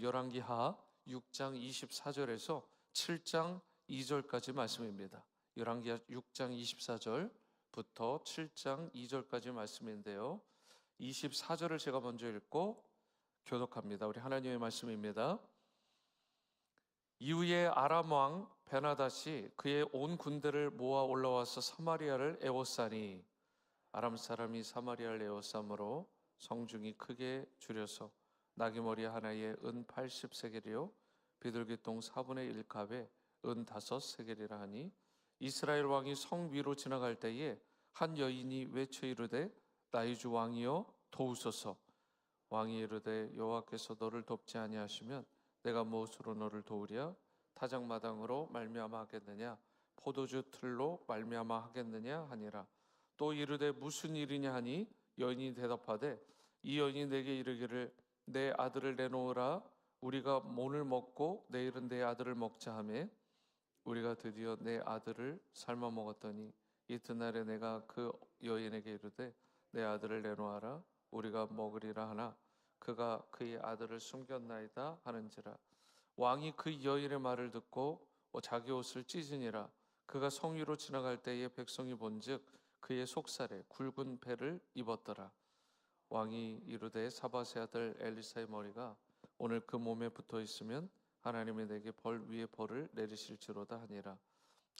열왕기하 6장 24절에서 7장 2절까지 말씀입니다. 열왕기하 6장 24절부터 7장 2절까지 말씀인데요, 24절을 제가 먼저 읽고 교독합니다. 우리 하나님의 말씀입니다. 이후에 아람 왕 베나닷이 그의 온 군대를 모아 올라와서 사마리아를 에워싸니, 아람 사람이 사마리아를 에워싸므로 성중이 크게 줄여서 나귀머리 하나에 은 80세겔이요 비둘기똥 4분의 1갑에 은 5세겔이라 하니, 이스라엘 왕이 성 위로 지나갈 때에 한 여인이 외쳐 이르되 나의 주 왕이여 도우소서. 왕이 이르되 여호와께서 너를 돕지 아니하시면 내가 무엇으로 너를 도우랴? 타작마당으로 말미암아 하겠느냐? 포도주 틀로 말미암아 하겠느냐 하니라. 또 이르되 무슨 일이냐 하니, 여인이 대답하되 이 여인이 내게 이르기를 내 아들을 내놓으라. 우리가 오늘 먹고 내일은 내 아들을 먹자 하매, 우리가 드디어 내 아들을 삶아 먹었더니 이튿날에 내가 그 여인에게 이르되 내 아들을 내놓아라. 우리가 먹으리라 하나 그가 그의 아들을 숨겼나이다 하는지라. 왕이 그 여인의 말을 듣고 자기 옷을 찢으니라. 그가 성 위로 지나갈 때에 백성이 본즉 그의 속살에 굵은 배를 입었더라. 왕이 이르되 사밧의 아들 엘리사의 머리가 오늘 그 몸에 붙어 있으면 하나님이 내게 벌 위에 벌을 내리실지로다 하니라.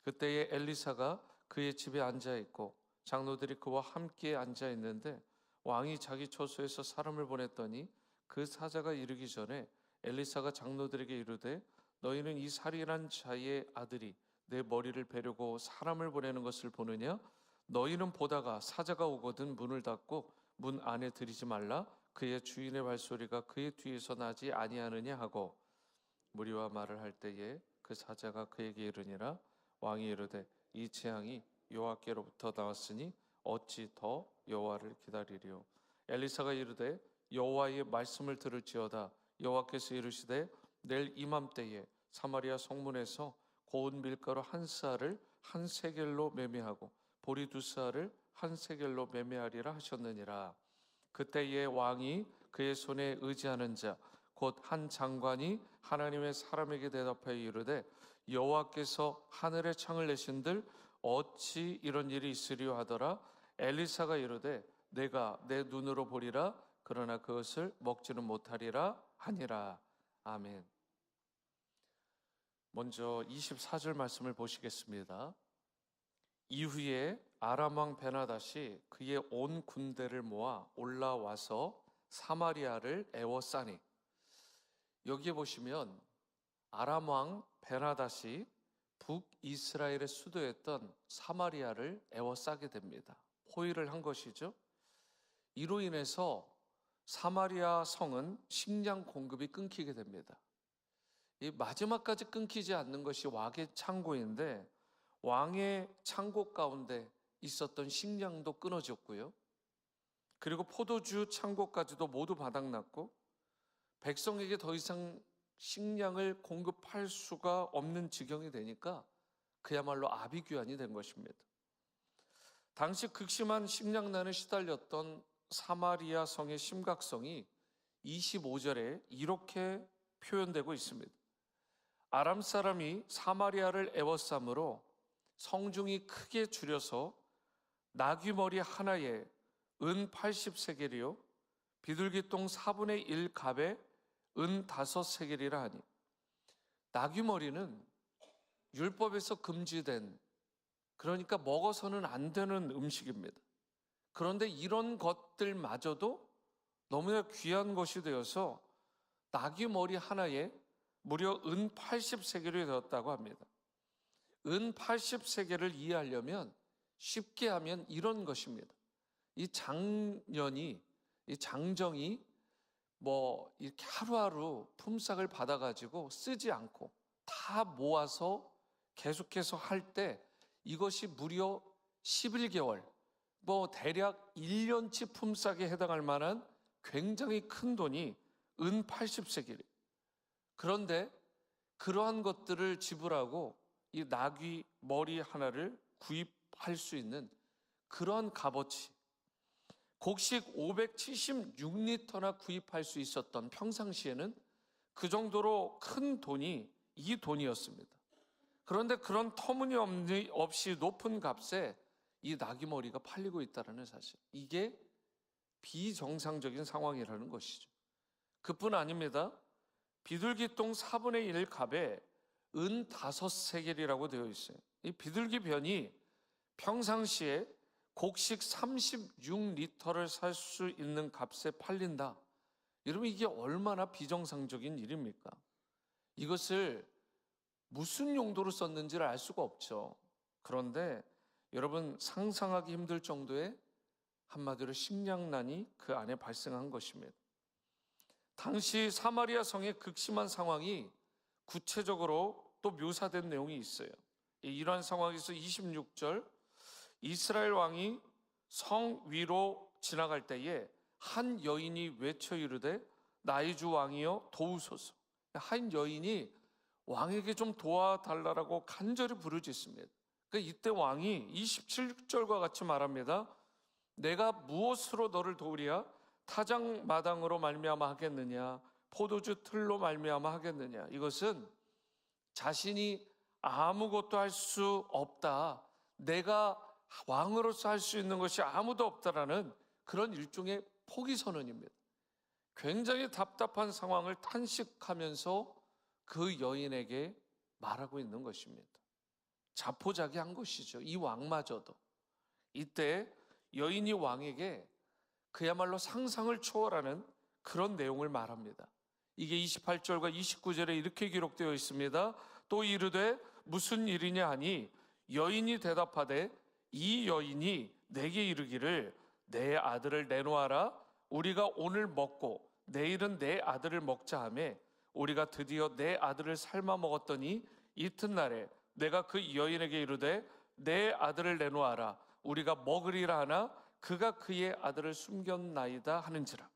그때에 엘리사가 그의 집에 앉아 있고 장로들이 그와 함께 앉아 있는데, 왕이 자기 처소에서 사람을 보냈더니 그 사자가 이르기 전에 엘리사가 장로들에게 이르되 너희는 이 살인한 자의 아들이 내 머리를 베려고 사람을 보내는 것을 보느냐? 너희는 보다가 사자가 오거든 문을 닫고 문 안에 들이지 말라. 그의 주인의 발소리가 그의 뒤에서 나지 아니하느냐 하고, 무리와 말을 할 때에 그 사자가 그에게 이르니라. 왕이 이르되 이 재앙이 여호와께로부터 나왔으니 어찌 더 여호와를 기다리리요? 엘리사가 이르되 여호와의 말씀을 들을지어다. 여호와께서 이르시되 내일 이맘때에 사마리아 성문에서 고운 밀가루 한 스아를 한 세겔로 매매하고 보리 두 스아를 한 세겔로 매매하리라 하셨느니라. 그때에 왕이 그의 손에 의지하는 자 곧 한 장관이 하나님의 사람에게 대답하여 이르되 여호와께서 하늘의 창을 내신들 어찌 이런 일이 있으리요 하더라. 엘리사가 이르되 내가 내 눈으로 보리라. 그러나 그것을 먹지는 못하리라 하니라. 아멘. 먼저 24절 말씀을 보시겠습니다. 이후에 아람 왕 베나닷이 그의 온 군대를 모아 올라와서 사마리아를 에워싸니, 여기에 보시면 아람 왕 베나닷이 북이스라엘의 수도였던 사마리아를 에워싸게 됩니다. 포위를 한 것이죠. 이로 인해서 사마리아 성은 식량 공급이 끊기게 됩니다. 이 마지막까지 끊기지 않는 것이 왕의 창고인데, 왕의 창고 가운데 있었던 식량도 끊어졌고요, 그리고 포도주 창고까지도 모두 바닥났고, 백성에게 더 이상 식량을 공급할 수가 없는 지경이 되니까 그야말로 아비규환이 된 것입니다. 당시 극심한 식량난에 시달렸던 사마리아 성의 심각성이 25절에 이렇게 표현되고 있습니다. 아람 사람이 사마리아를 에워싸므로 성중이 크게 줄여서 나귀머리 하나에 은 80세겔이요 비둘기똥 4분의 1갑에 은 5세겔이라 하니, 나귀머리는 율법에서 금지된, 그러니까 먹어서는 안 되는 음식입니다. 그런데 이런 것들마저도 너무나 귀한 것이 되어서 나귀머리 하나에 무려 은 80세겔이 되었다고 합니다. 은 80세겔을 이해하려면 쉽게 하면 이런 것입니다. 이 장정이 이렇게 하루하루 품삯을 받아가지고 쓰지 않고 다 모아서 계속해서 할 때 이것이 무려 11개월, 대략 1년치 품삯에 해당할 만한 굉장히 큰 돈이 은 80세겔이에요. 그런데 그러한 것들을 지불하고 이 나귀 머리 하나를 구입할 수 있는 그러한 값어치, 곡식 576리터나 구입할 수 있었던, 평상시에는 그 정도로 큰 돈이 이 돈이었습니다. 그런데 그런 터무니없이 높은 값에 이 나귀머리가 팔리고 있다는 사실, 이게 비정상적인 상황이라는 것이죠. 그뿐 아닙니다. 비둘기똥 4분의 1 값에 은 5세겔이라고 되어 있어요. 이 비둘기 변이 평상시에 곡식 36리터를 살 수 있는 값에 팔린다. 여러분, 이게 얼마나 비정상적인 일입니까? 이것을 무슨 용도로 썼는지를 알 수가 없죠. 그런데 여러분, 상상하기 힘들 정도의 한마디로 식량난이 그 안에 발생한 것입니다. 당시 사마리아 성의 극심한 상황이 구체적으로 또 묘사된 내용이 있어요. 이러한 상황에서 26절, 이스라엘 왕이 성 위로 지나갈 때에 한 여인이 외쳐 이르되 나의 주 왕이여 도우소서. 한 여인이 왕에게 좀 도와달라고 간절히 부르짖습니다. 이때 왕이 27절과 같이 말합니다. 내가 무엇으로 너를 도우랴? 타작 마당으로 말미암아 하겠느냐? 포도주 틀로 말미암아 하겠느냐? 이것은 자신이 아무것도 할 수 없다, 내가 왕으로서 할 수 있는 것이 아무도 없다라는 그런 일종의 포기 선언입니다. 굉장히 답답한 상황을 탄식하면서 그 여인에게 말하고 있는 것입니다. 자포자기한 것이죠, 이 왕마저도. 이때 여인이 왕에게 그야말로 상상을 초월하는 그런 내용을 말합니다. 이게 28절과 29절에 이렇게 기록되어 있습니다. 또 이르되 무슨 일이냐 하니 여인이 대답하되 이 여인이 내게 이르기를 내 아들을 내놓아라. 우리가 오늘 먹고 내일은 내 아들을 먹자 하매 우리가 드디어 내 아들을 삶아 먹었더니 이튿날에 내가 그 여인에게 이르되 내 아들을 내놓아라. 우리가 먹으리라 하나 그가 그의 아들을 숨겼나이다 하는지라.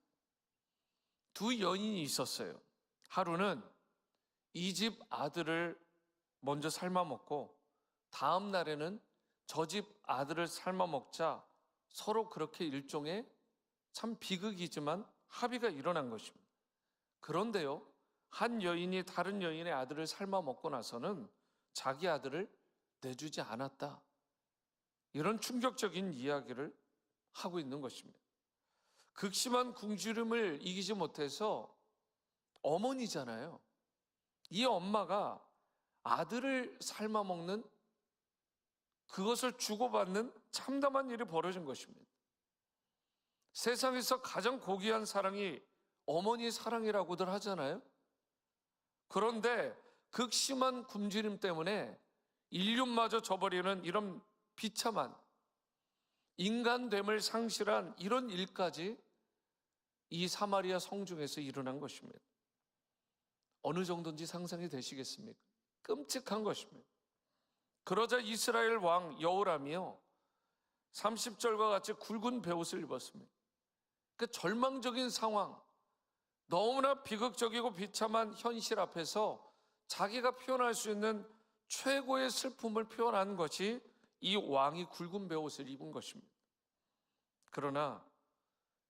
두 여인이 있었어요. 하루는 이 집 아들을 먼저 삶아 먹고 다음 날에는 저 집 아들을 삶아 먹자, 서로 그렇게 일종의 참 비극이지만 합의가 일어난 것입니다. 그런데요, 한 여인이 다른 여인의 아들을 삶아 먹고 나서는 자기 아들을 내주지 않았다, 이런 충격적인 이야기를 하고 있는 것입니다. 극심한 궁지름을 이기지 못해서 어머니잖아요. 이 엄마가 아들을 삶아 먹는, 그것을 주고받는 참담한 일이 벌어진 것입니다. 세상에서 가장 고귀한 사랑이 어머니의 사랑이라고들 하잖아요. 그런데 극심한 굶주림 때문에 인륜마저 저버리는 이런 비참한 인간됨을 상실한 이런 일까지 이 사마리아 성중에서 일어난 것입니다. 어느 정도인지 상상이 되시겠습니까? 끔찍한 것입니다. 그러자 이스라엘 왕 여호람이요 30절과 같이 굵은 베옷을 입었습니다. 그 절망적인 상황, 너무나 비극적이고 비참한 현실 앞에서 자기가 표현할 수 있는 최고의 슬픔을 표현한 것이 이 왕이 굵은 베옷을 입은 것입니다. 그러나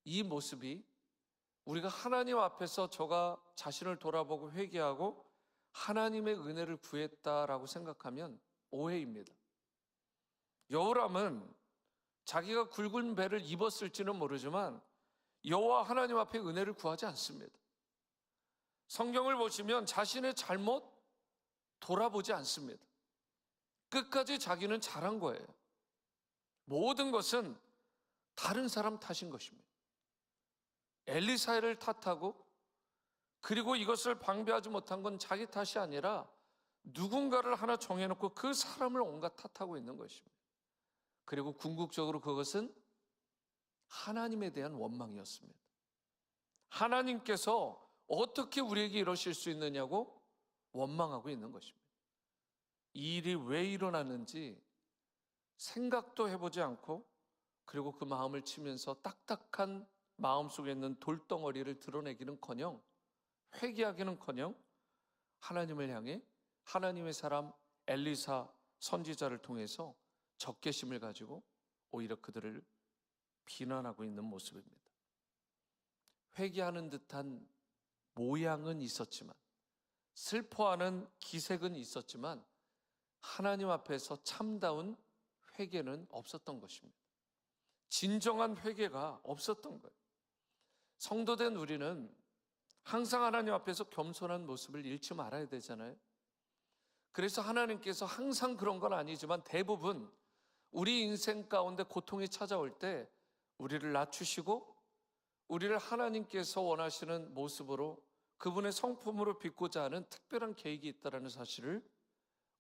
이 모습이 우리가 하나님 앞에서 저가 자신을 돌아보고 회개하고 하나님의 은혜를 구했다라고 생각하면 오해입니다. 여호람은 자기가 굵은 베를 입었을지는 모르지만 여호와 하나님 앞에 은혜를 구하지 않습니다. 성경을 보시면 자신의 잘못 돌아보지 않습니다. 끝까지 자기는 잘한 거예요. 모든 것은 다른 사람 탓인 것입니다. 엘리사를 탓하고, 그리고 이것을 방비하지 못한 건 자기 탓이 아니라 누군가를 하나 정해놓고 그 사람을 온갖 탓하고 있는 것입니다. 그리고 궁극적으로 그것은 하나님에 대한 원망이었습니다. 하나님께서 어떻게 우리에게 이러실 수 있느냐고 원망하고 있는 것입니다. 이 일이 왜 일어났는지 생각도 해보지 않고, 그리고 그 마음을 치면서 딱딱한 마음속에 있는 돌덩어리를 드러내기는커녕, 회개하기는커녕 하나님을 향해 하나님의 사람 엘리사 선지자를 통해서 적개심을 가지고 오히려 그들을 비난하고 있는 모습입니다. 회개하는 듯한 모양은 있었지만 슬퍼하는 기색은 있었지만 하나님 앞에서 참다운 회개는 없었던 것입니다. 진정한 회개가 없었던 거예요. 성도된 우리는 항상 하나님 앞에서 겸손한 모습을 잃지 말아야 되잖아요. 그래서 하나님께서 항상 그런 건 아니지만 대부분 우리 인생 가운데 고통이 찾아올 때 우리를 낮추시고 우리를 하나님께서 원하시는 모습으로 그분의 성품으로 빚고자 하는 특별한 계획이 있다는 사실을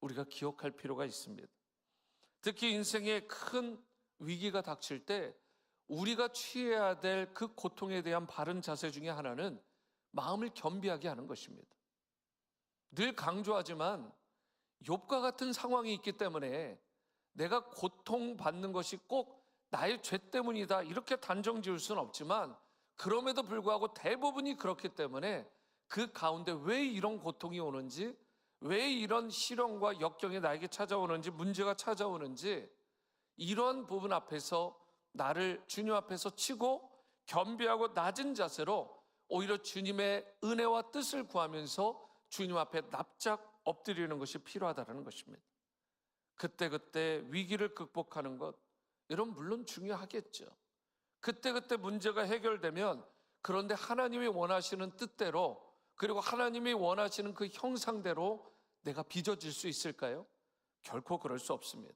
우리가 기억할 필요가 있습니다. 특히 인생에 큰 위기가 닥칠 때 우리가 취해야 될 그 고통에 대한 바른 자세 중에 하나는 마음을 겸비하게 하는 것입니다. 늘 강조하지만 욥과 같은 상황이 있기 때문에 내가 고통받는 것이 꼭 나의 죄 때문이다 이렇게 단정 지을 수는 없지만 그럼에도 불구하고 대부분이 그렇기 때문에 그 가운데 왜 이런 고통이 오는지, 왜 이런 시련과 역경이 나에게 찾아오는지, 문제가 찾아오는지 이런 부분 앞에서 나를 주님 앞에서 치고 겸비하고 낮은 자세로 오히려 주님의 은혜와 뜻을 구하면서 주님 앞에 납작 엎드리는 것이 필요하다는 것입니다. 그때그때 위기를 극복하는 것, 여러분 물론 중요하겠죠. 그때그때 문제가 해결되면 그런데 하나님이 원하시는 뜻대로 그리고 하나님이 원하시는 그 형상대로 내가 빚어질 수 있을까요? 결코 그럴 수 없습니다.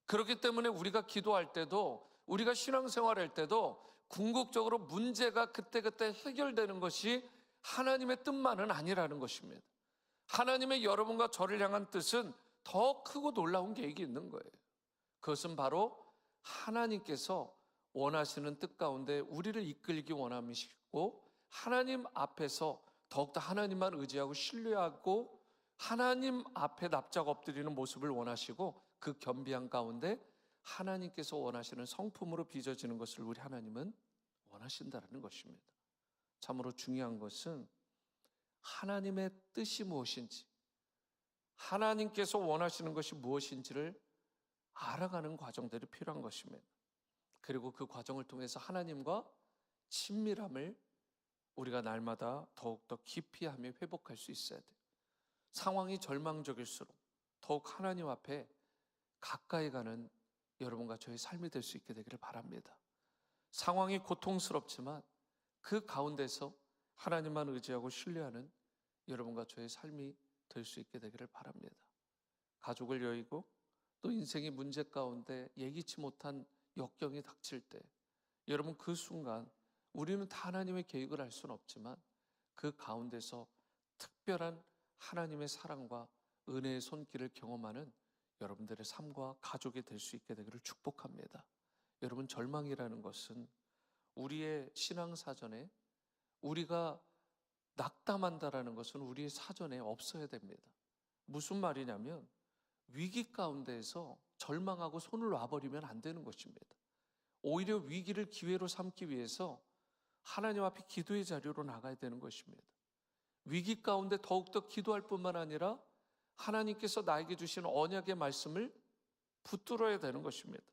그렇기 때문에 우리가 기도할 때도 우리가 신앙생활할 때도 궁극적으로 문제가 그때그때 해결되는 것이 하나님의 뜻만은 아니라는 것입니다. 하나님의 여러분과 저를 향한 뜻은 더 크고 놀라운 계획이 있는 거예요. 그것은 바로 하나님께서 원하시는 뜻 가운데 우리를 이끌기 원하시고 하나님 앞에서 더욱더 하나님만 의지하고 신뢰하고 하나님 앞에 납작 엎드리는 모습을 원하시고 그 겸비한 가운데 하나님께서 원하시는 성품으로 빚어지는 것을 우리 하나님은 원하신다는 것입니다. 참으로 중요한 것은 하나님의 뜻이 무엇인지, 하나님께서 원하시는 것이 무엇인지를 알아가는 과정들이 필요한 것입니다. 그리고 그 과정을 통해서 하나님과 친밀함을 우리가 날마다 더욱더 깊이 하며 회복할 수 있어야 돼요. 상황이 절망적일수록 더욱 하나님 앞에 가까이 가는 여러분과 저의 삶이 될 수 있게 되기를 바랍니다. 상황이 고통스럽지만 그 가운데서 하나님만 의지하고 신뢰하는 여러분과 저의 삶이 될 수 있게 되기를 바랍니다. 가족을 여의고 또 인생의 문제 가운데 예기치 못한 역경이 닥칠 때 여러분 그 순간 우리는 다 하나님의 계획을 알 수는 없지만 그 가운데서 특별한 하나님의 사랑과 은혜의 손길을 경험하는 여러분들의 삶과 가족이 될 수 있게 되기를 축복합니다. 여러분 절망이라는 것은 우리의 신앙 사전에 우리가 낙담한다라는 것은 우리의 사전에 없어야 됩니다. 무슨 말이냐면 위기 가운데에서 절망하고 손을 놔버리면 안 되는 것입니다. 오히려 위기를 기회로 삼기 위해서 하나님 앞에 기도의 자리로 나가야 되는 것입니다. 위기 가운데 더욱더 기도할 뿐만 아니라 하나님께서 나에게 주신 언약의 말씀을 붙들어야 되는 것입니다.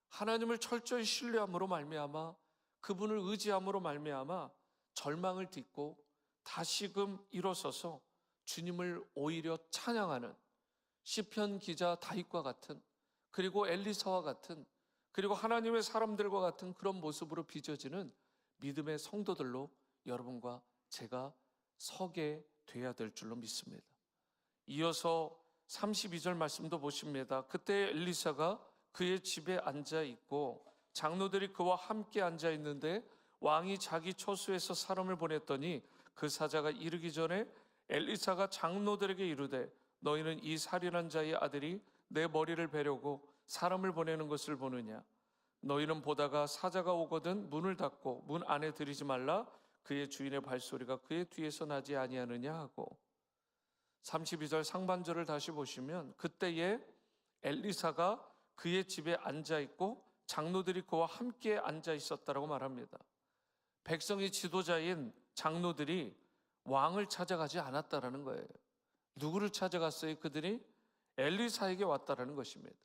하나님을 철저히 신뢰함으로 말미암아 그분을 의지함으로 말미암아 절망을 딛고 다시금 일어서서 주님을 오히려 찬양하는 시편 기자 다윗과 같은 그리고 엘리사와 같은 그리고 하나님의 사람들과 같은 그런 모습으로 빚어지는 믿음의 성도들로 여러분과 제가 서게 돼야 될 줄로 믿습니다. 이어서 32절 말씀도 보십니다. 그때 엘리사가 그의 집에 앉아 있고 장로들이 그와 함께 앉아 있는데 왕이 자기 처소에서 사람을 보냈더니 그 사자가 이르기 전에 엘리사가 장로들에게 이르되 너희는 이 살인한 자의 아들이 내 머리를 베려고 사람을 보내는 것을 보느냐? 너희는 보다가 사자가 오거든 문을 닫고 문 안에 들이지 말라. 그의 주인의 발소리가 그의 뒤에서 나지 아니하느냐 하고. 32절 상반절을 다시 보시면 그때에 엘리사가 그의 집에 앉아 있고 장로들이 그와 함께 앉아 있었다라고 말합니다. 백성의 지도자인 장로들이 왕을 찾아가지 않았다라는 거예요. 누구를 찾아갔어요? 그들이 엘리사에게 왔다라는 것입니다.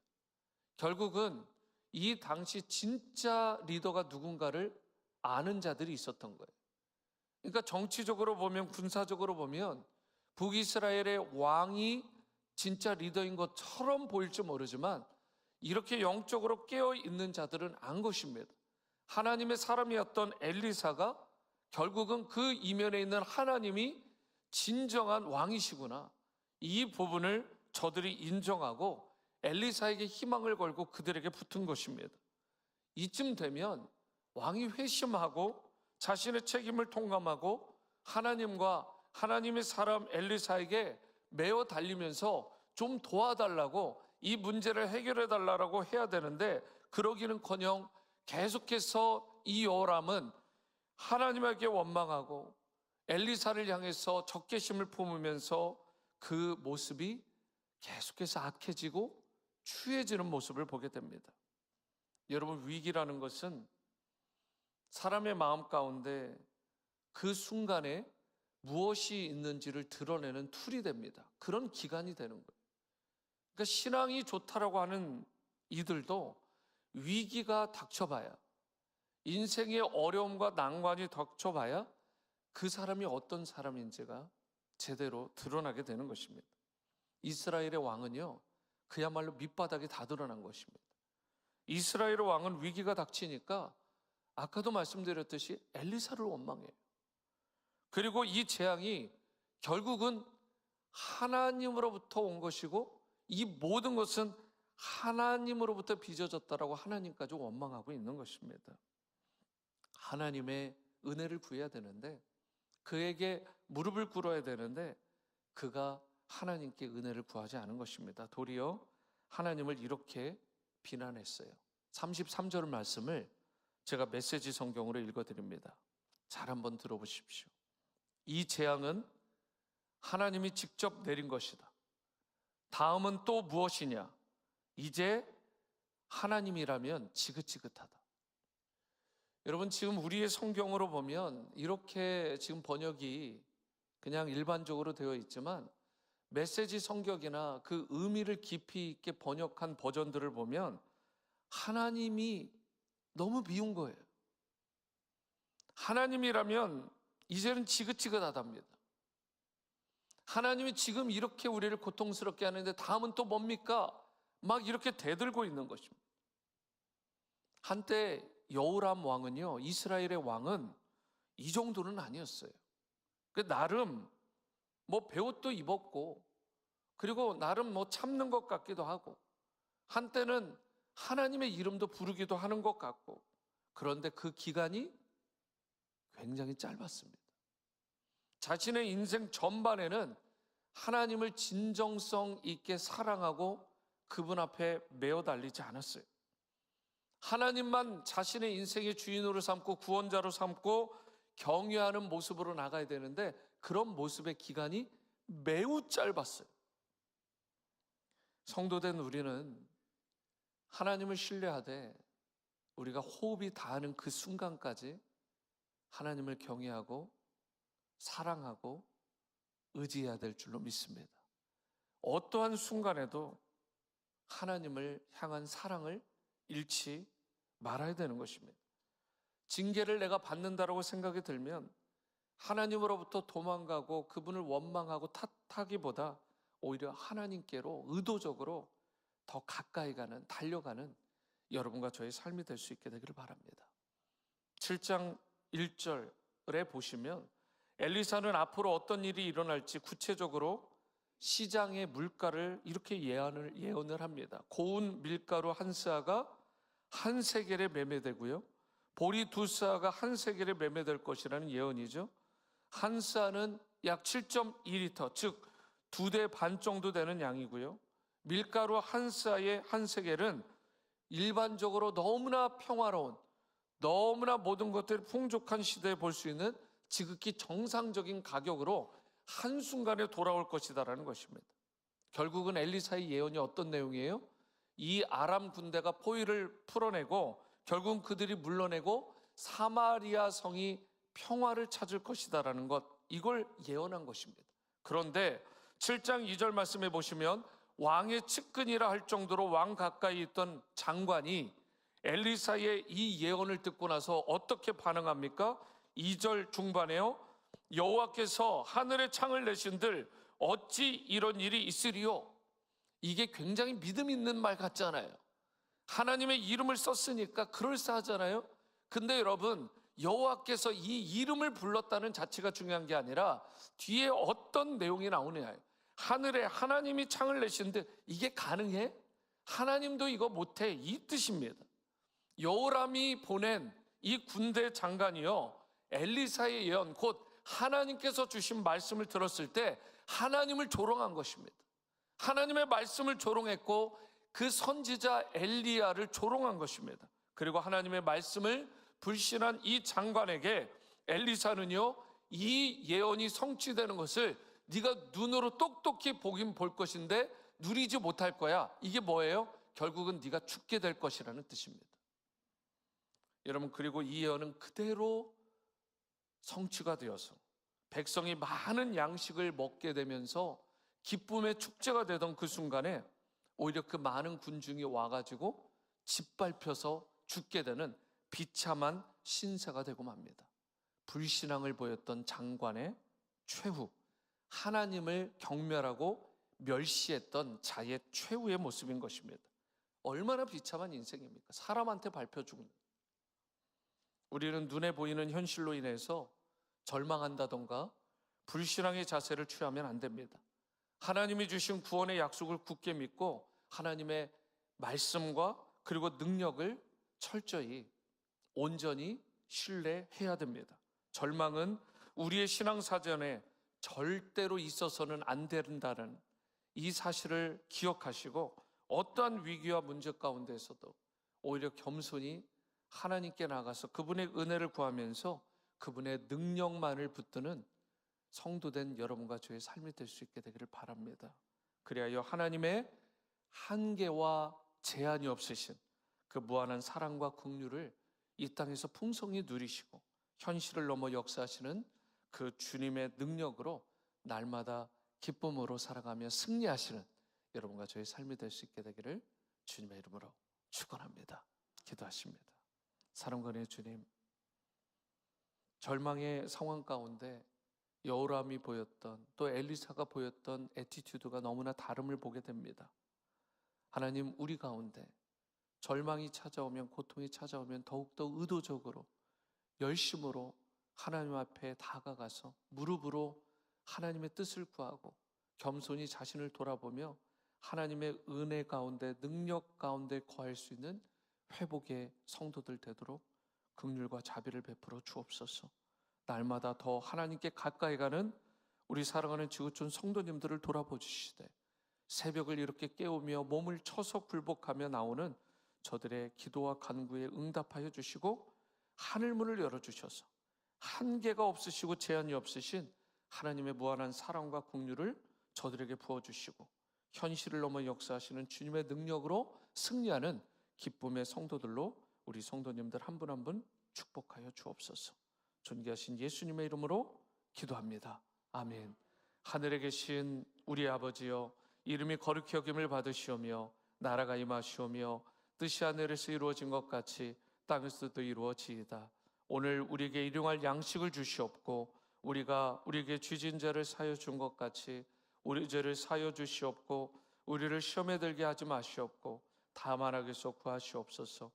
결국은 이 당시 진짜 리더가 누군가를 아는 자들이 있었던 거예요. 그러니까 정치적으로 보면 군사적으로 보면 북이스라엘의 왕이 진짜 리더인 것처럼 보일지 모르지만 이렇게 영적으로 깨어 있는 자들은 안 것입니다. 하나님의 사람이었던 엘리사가 결국은 그 이면에 있는 하나님이 진정한 왕이시구나, 이 부분을 저들이 인정하고 엘리사에게 희망을 걸고 그들에게 붙은 것입니다. 이쯤 되면 왕이 회심하고 자신의 책임을 통감하고 하나님과 하나님의 사람 엘리사에게 매어 달리면서 좀 도와달라고, 이 문제를 해결해 달라고 해야 되는데, 그러기는커녕 계속해서 이 여호람은 하나님에게 원망하고 엘리사를 향해서 적개심을 품으면서 그 모습이 계속해서 악해지고 추해지는 모습을 보게 됩니다. 여러분, 위기라는 것은 사람의 마음 가운데 그 순간에 무엇이 있는지를 드러내는 툴이 됩니다. 그런 기간이 되는 거예요. 그러니까 신앙이 좋다라고 하는 이들도 위기가 닥쳐봐야, 인생의 어려움과 난관이 닥쳐봐야 그 사람이 어떤 사람인지가 제대로 드러나게 되는 것입니다. 이스라엘의 왕은요, 그야말로 밑바닥이 다 드러난 것입니다. 이스라엘의 왕은 위기가 닥치니까 아까도 말씀드렸듯이 엘리사를 원망해요. 그리고 이 재앙이 결국은 하나님으로부터 온 것이고 이 모든 것은 하나님으로부터 빚어졌다라고 하나님까지 원망하고 있는 것입니다. 하나님의 은혜를 구해야 되는데, 그에게 무릎을 꿇어야 되는데 그가 하나님께 은혜를 구하지 않은 것입니다. 도리어 하나님을 이렇게 비난했어요. 33절 말씀을 제가 메시지 성경으로 읽어드립니다. 잘 한번 들어보십시오. 이 재앙은 하나님이 직접 내린 것이다. 다음은 또 무엇이냐? 이제 하나님이라면 지긋지긋하다. 여러분, 지금 우리의 성경으로 보면 이렇게 지금 번역이 그냥 일반적으로 되어 있지만 메시지 성격이나 그 의미를 깊이 있게 번역한 버전들을 보면 하나님이 너무 미운 거예요. 하나님이라면 이제는 지긋지긋하답니다. 하나님이 지금 이렇게 우리를 고통스럽게 하는데 다음은 또 뭡니까? 막 이렇게 대들고 있는 것입니다. 한때 여호람 왕은요, 이스라엘의 왕은 이 정도는 아니었어요. 나름 뭐 배옷도 입었고, 그리고 나름 뭐 참는 것 같기도 하고, 한때는 하나님의 이름도 부르기도 하는 것 같고, 그런데 그 기간이 굉장히 짧았습니다. 자신의 인생 전반에는 하나님을 진정성 있게 사랑하고 그분 앞에 매어 달리지 않았어요. 하나님만 자신의 인생의 주인으로 삼고 구원자로 삼고 경외하는 모습으로 나가야 되는데 그런 모습의 기간이 매우 짧았어요. 성도된 우리는 하나님을 신뢰하되 우리가 호흡이 닿는 그 순간까지 하나님을 경외하고 사랑하고 의지해야 될 줄로 믿습니다. 어떠한 순간에도 하나님을 향한 사랑을 잃지 말아야 되는 것입니다. 징계를 내가 받는다라고 생각이 들면 하나님으로부터 도망가고 그분을 원망하고 탓하기보다 오히려 하나님께로 의도적으로 더 가까이 가는, 달려가는 여러분과 저의 삶이 될 수 있게 되기를 바랍니다. 7장 1절에 보시면 엘리사는 앞으로 어떤 일이 일어날지 구체적으로 시장의 물가를 이렇게 예언을 합니다. 고운 밀가루 한 스아가 한 세겔에 매매되고요, 보리 두 스아가 한 세겔에 매매될 것이라는 예언이죠. 한 스아는 약 7.2리터, 즉 2대 반 정도 되는 양이고요, 밀가루 한 스아의 한 세겔은 일반적으로 너무나 평화로운, 너무나 모든 것들이 풍족한 시대에 볼 수 있는 지극히 정상적인 가격으로 한순간에 돌아올 것이다라는 것입니다. 결국은 엘리사의 예언이 어떤 내용이에요? 이 아람 군대가 포위를 풀어내고 결국은 그들이 물러내고 사마리아 성이 평화를 찾을 것이다라는 것, 이걸 예언한 것입니다. 그런데 7장 2절 말씀해 보시면 왕의 측근이라 할 정도로 왕 가까이 있던 장관이 엘리사의 이 예언을 듣고 나서 어떻게 반응합니까? 2절 중반에요, 여호와께서 하늘의 창을 내신들 어찌 이런 일이 있으리요? 이게 굉장히 믿음 있는 말 같잖아요. 하나님의 이름을 썼으니까 그럴싸하잖아요. 근데 여러분, 여호와께서 이 이름을 불렀다는 자체가 중요한 게 아니라 뒤에 어떤 내용이 나오느냐예요. 하늘에 하나님이 창을 내시는데 이게 가능해? 하나님도 이거 못해, 이 뜻입니다. 여호람이 보낸 이 군대 장관이요, 엘리사의 예언, 곧 하나님께서 주신 말씀을 들었을 때 하나님을 조롱한 것입니다. 하나님의 말씀을 조롱했고 그 선지자 엘리야를 조롱한 것입니다. 그리고 하나님의 말씀을 불신한 이 장관에게 엘리사는요, 이 예언이 성취되는 것을 네가 눈으로 똑똑히 보긴 볼 것인데 누리지 못할 거야. 이게 뭐예요? 결국은 네가 죽게 될 것이라는 뜻입니다. 여러분, 그리고 이 예언은 그대로 성취가 되어서 백성이 많은 양식을 먹게 되면서 기쁨의 축제가 되던 그 순간에 오히려 그 많은 군중이 와가지고 짓밟혀서 죽게 되는 비참한 신세가 되고 맙니다. 불신앙을 보였던 장관의 최후, 하나님을 경멸하고 멸시했던 자의 최후의 모습인 것입니다. 얼마나 비참한 인생입니까? 사람한테 밟혀 죽는. 우리는 눈에 보이는 현실로 인해서 절망한다던가 불신앙의 자세를 취하면 안 됩니다. 하나님이 주신 구원의 약속을 굳게 믿고 하나님의 말씀과 그리고 능력을 철저히 온전히 신뢰해야 됩니다. 절망은 우리의 신앙사전에 절대로 있어서는 안 된다는 이 사실을 기억하시고 어떠한 위기와 문제 가운데서도 오히려 겸손히 하나님께 나가서 그분의 은혜를 구하면서 그분의 능력만을 붙드는 성도된 여러분과 저의 삶이 될 수 있게 되기를 바랍니다. 그리하여 하나님의 한계와 제한이 없으신 그 무한한 사랑과 긍휼을 이 땅에서 풍성히 누리시고 현실을 넘어 역사하시는 그 주님의 능력으로 날마다 기쁨으로 살아가며 승리하시는 여러분과 저의 삶이 될 수 있게 되기를 주님의 이름으로 축원합니다. 기도하십니다. 사랑과 은혜의 주님, 절망의 상황 가운데 여호람이 보였던, 또 엘리사가 보였던 애티튜드가 너무나 다름을 보게 됩니다. 하나님, 우리 가운데 절망이 찾아오면, 고통이 찾아오면 더욱더 의도적으로 열심으로 하나님 앞에 다가가서 무릎으로 하나님의 뜻을 구하고 겸손히 자신을 돌아보며 하나님의 은혜 가운데, 능력 가운데 거할 수 있는 회복의 성도들 되도록 긍휼과 자비를 베풀어 주옵소서. 날마다 더 하나님께 가까이 가는 우리 사랑하는 지구촌 성도님들을 돌아보시되 새벽을 이렇게 깨우며 몸을 쳐서 굴복하며 나오는 저들의 기도와 간구에 응답하여 주시고 하늘문을 열어주셔서 한계가 없으시고 제한이 없으신 하나님의 무한한 사랑과 긍휼을 저들에게 부어주시고 현실을 넘어 역사하시는 주님의 능력으로 승리하는 기쁨의 성도들로 우리 성도님들 한 분 한 분 축복하여 주옵소서. 존귀하신 예수님의 이름으로 기도합니다. 아멘. 하늘에 계신 우리 아버지여, 이름이 거룩히 여김을 받으시오며 나라가 임하시오며 뜻이 하늘에서 이루어진 것 같이 땅에서도 이루어지이다. 오늘 우리에게 일용할 양식을 주시옵고 우리가 우리에게 죄진 자를 사여 준 것 같이 우리 죄를 사여 주시옵고 우리를 시험에 들게 하지 마시옵고 다만 악에서 구하시옵소서.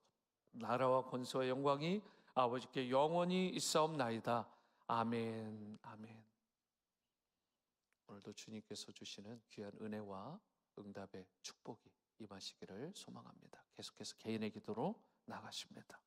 나라와 권세와 영광이 아버지께 영원히 있사옵나이다. 아멘. 아멘. 오늘도 주님께서 주시는 귀한 은혜와 응답의 축복이 임하시기를 소망합니다. 계속해서 개인의 기도로 나가십니다.